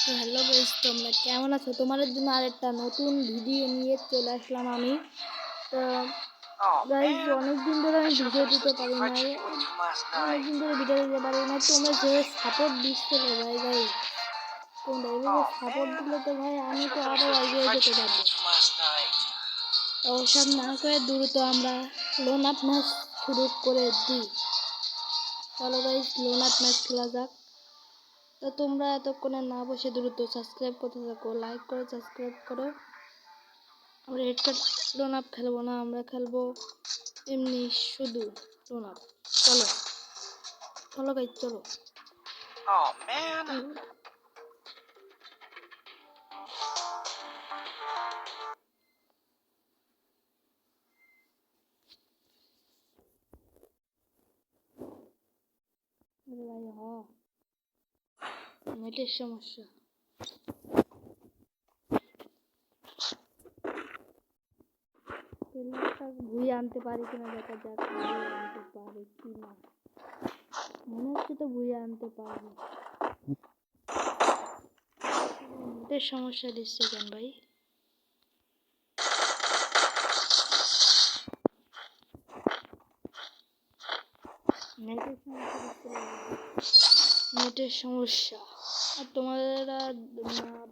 তো hello guys, তোমরা কেমন আছো? তোমাদের জন্য আরেকটা নতুন ভিডিও নিয়ে চলে আসলাম আমি। তো গাইস, অনেকদিন ধরে আমি ভিডিও দিতে পারি না, অনেকদিন ধরে ভিডিও দিতে পারি না। তোমরা যে সাপোর্ট দিচ্ছিলে ভাই গাইস, তোমরা এভাবে সাপোর্ট দিলে তো ভাই আমি তো আরও এগিয়ে যেতে পারবো। ওসব না করে দ্রুত আমরা লোন আপ ম্যাচ শুরু করে দিই। চলো গাইস, লোন আপ ম্যাচ খেলা যাক। তো তোমরা এতক্ষণে না বসে দ্রুত সাবস্ক্রাইব করতে থাকো, লাইক করে সাবস্ক্রাইব করো। আমরা হেডকাট লোন আপ খেলবো না, আমরা খেলবো এমনি শুধু লোন আপ। চলো চলো গাইস, চলো। আরে ভাই নেটের সমস্যা। প্লেয়ারটা ঘুরিয়ে আনতে পারি কিনা দেখা যাক, ঘুরিয়ে আনতে পারি কিনা। মনে হচ্ছে তো ঘুরিয়ে আনতে পারবো। নেটের সমস্যা দিচ্ছে কেন ভাই? নেটের সমস্যা। আর তোমরা না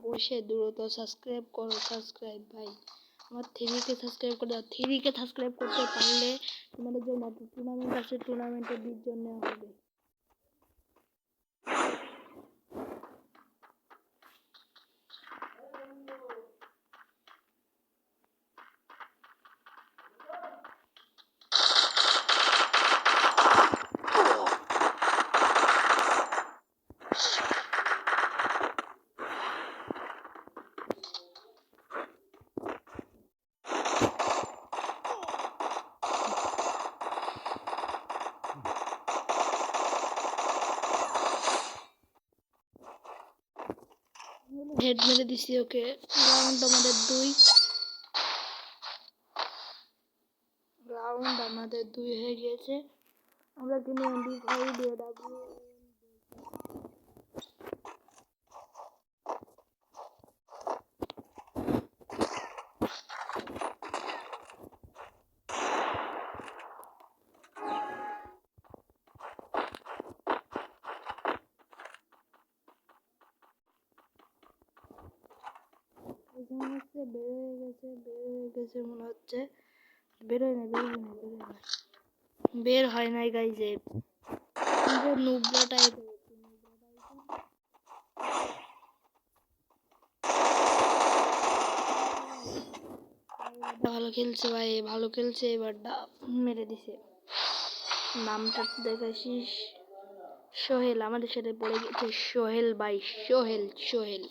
বসে দ্রুত সাবস্ক্রাইব করো, সাবস্ক্রাইব ভাই। আমার 3K সাবস্ক্রাইব করে দাও। 3K সাবস্ক্রাইব করতে পারলে তোমাদের জন্য টুর্নামেন্ট আছে, টুর্নামেন্টে 20 জন নেওয়া হবে। হেড মেরে দিছি ওকে। রাউন্ড আমাদের 2, রাউন্ড আমাদের 2 হয়ে গিয়েছে। আমরা কিন্তু MP5 দিয়ে ডাবল হচ্ছে। বের হয়ে গেছে মনে হচ্ছে। বের হয় নাই গাইজে। নুবরা টাইপ ভালো খেলছে ভাই, ভালো খেলছে। এবার মেরে দিছে। নামটা দেখাছিস? সোহেল আমাদের সাথে পড়ে গেছে। সোহেল ভাই, সোহেল সোহেল।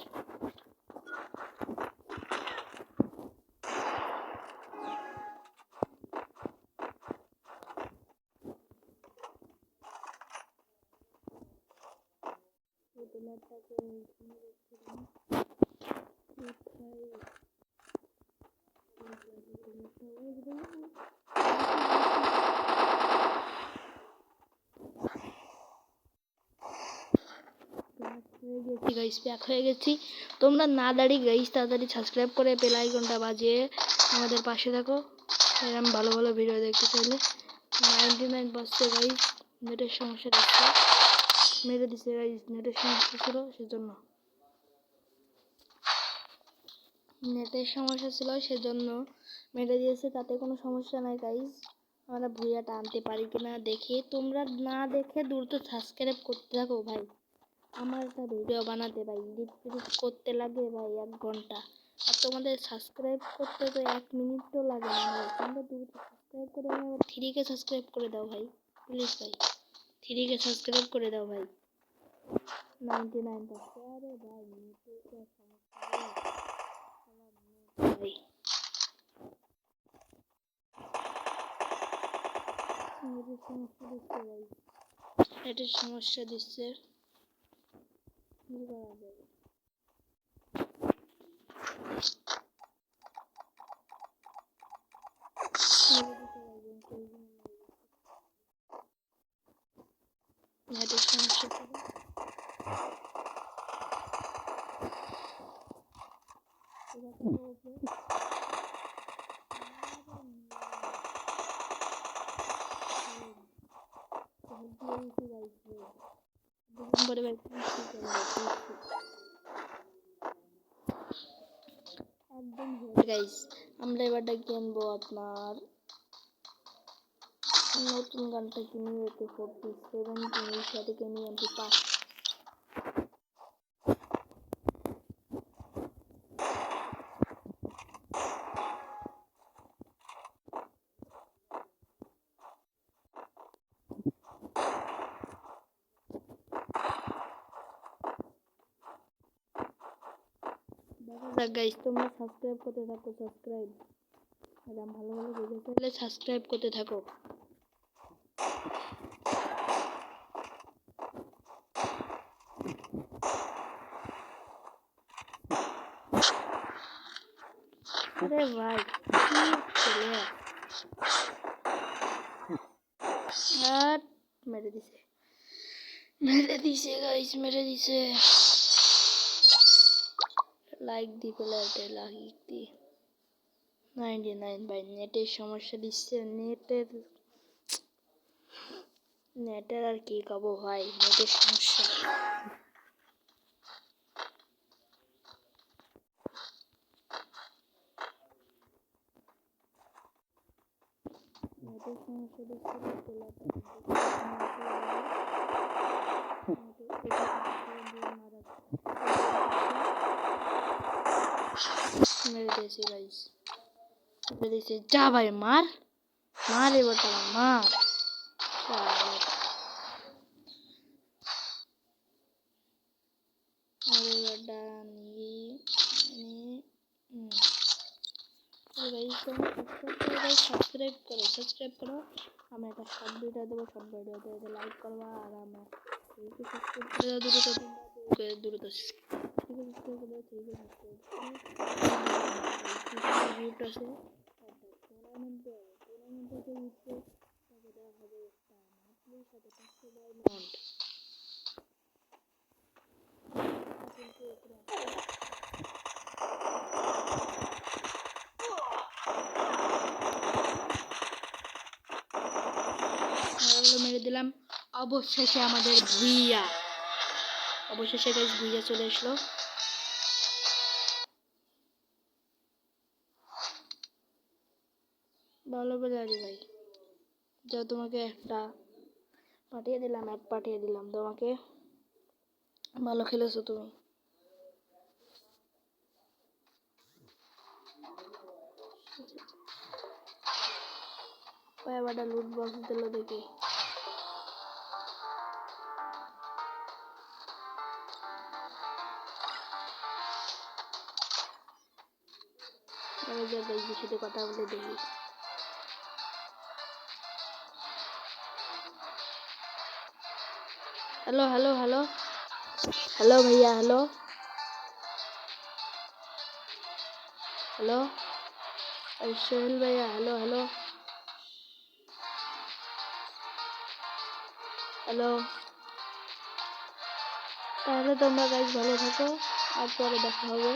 গাইস প্যাক হয়ে গেছি। তোমরা না দাঁড়িয়ে গাইস তাড়াতাড়ি সাবস্ক্রাইব করে বেল আইকনটা বাজিয়ে আমাদের পাশে থাকো। এরকম ভালো ভালো ভিডিও দেখতে চাইলে। 99 বাজছে গাইস। নেটের সমস্যা দিচ্ছে, মেরে দিছে গাইস। নেটের সমস্যা ছিল সেজন্য, মেরে দিয়েছে। তাতে কোনো সমস্যা নাই গাইস। আমরা ভুইয়াটা আনতে পারি কিনা দেখি। তোমরা না দেখে দ্রুত সাবস্ক্রাইব করতে থাকো ভাই। আমার একটা ভিডিও বানাতে ভাই এডিট করতে লাগে ভাই 1 ঘন্টা। আর তোমাদের সাবস্ক্রাইব করতে তো 1 মিনিটও লাগে না ভাই। তোমরা দ্রুত সাবস্ক্রাইব করে দাও। 3K সাবস্ক্রাইব করে দাও ভাই, প্লিজ ভাই। 3K সাবস্ক্রাইব করে দাও ভাই। 99 পাচ্ছে। আরে ভাই নেটের সমস্যা ভাই। নেটের সমস্যা দিচ্ছে। কি করা যাবে? নেটের সমস্যা একদম গাইস, আমরা এবারটা কিনবো আপনার নতুন গানটা কিনি এতে 47 এর সাথে কিনি MP5। দেখা যাক গাইস, তোমরা সাবস্ক্রাইব করতে থাকো, সাবস্ক্রাইব আর ভালো ভালো ভিডিও পেলে সাবস্ক্রাইব করতে থাকো। अरे भाई यार मेरे दिसे गाइस मेरे दिसे लाइक दी प्लेटे लाइक दी 99 भाई नेटेर समस्या दिচ্ছে नेटेर আর কি কব ভাই নেটের সমস্যা नेटेर समस्या दिচ্ছে मेरे देसी गाइस मेरे देसी जा भाई मार मारे बेटा मार अरे बेटा सब्सक्राइब करो हमें एक शॉर्ट वीडियो देव शॉर्ट वीडियो दे लाइक करवा और हमें सब्सक्राइब कर दूर तो दूर तो सब्सक्राइब कर ठीक है ग्रुप আছে टूर्नामेंट टूर्नामेंट উঠছে তবে দেওয়া হবে একটা মান্থলির সাথে 500 ডায়মন্ড মেরে দিলাম অবশেষে আমাদের ভুইয়া অবশেষে গাইস ভুইয়া চলে আসলো ভালো বেলারি ভাই যাও তোমাকে একটা পাঠিয়ে দিলাম এক পাঠিয়ে দিলাম তোমাকে ভালো খেলেছো তুমি ওই এবারটা লুট বক্স দিল দেখি যা গাইস সাথে কথা বলে দেখি हेलो हेलो हेलो हेलो भैया हेलो हेलो सोहेल भैया हेलो हेलो हेलो তাহলে তোমরা গাইস ভালো থাকো আর পরে দেখা হবে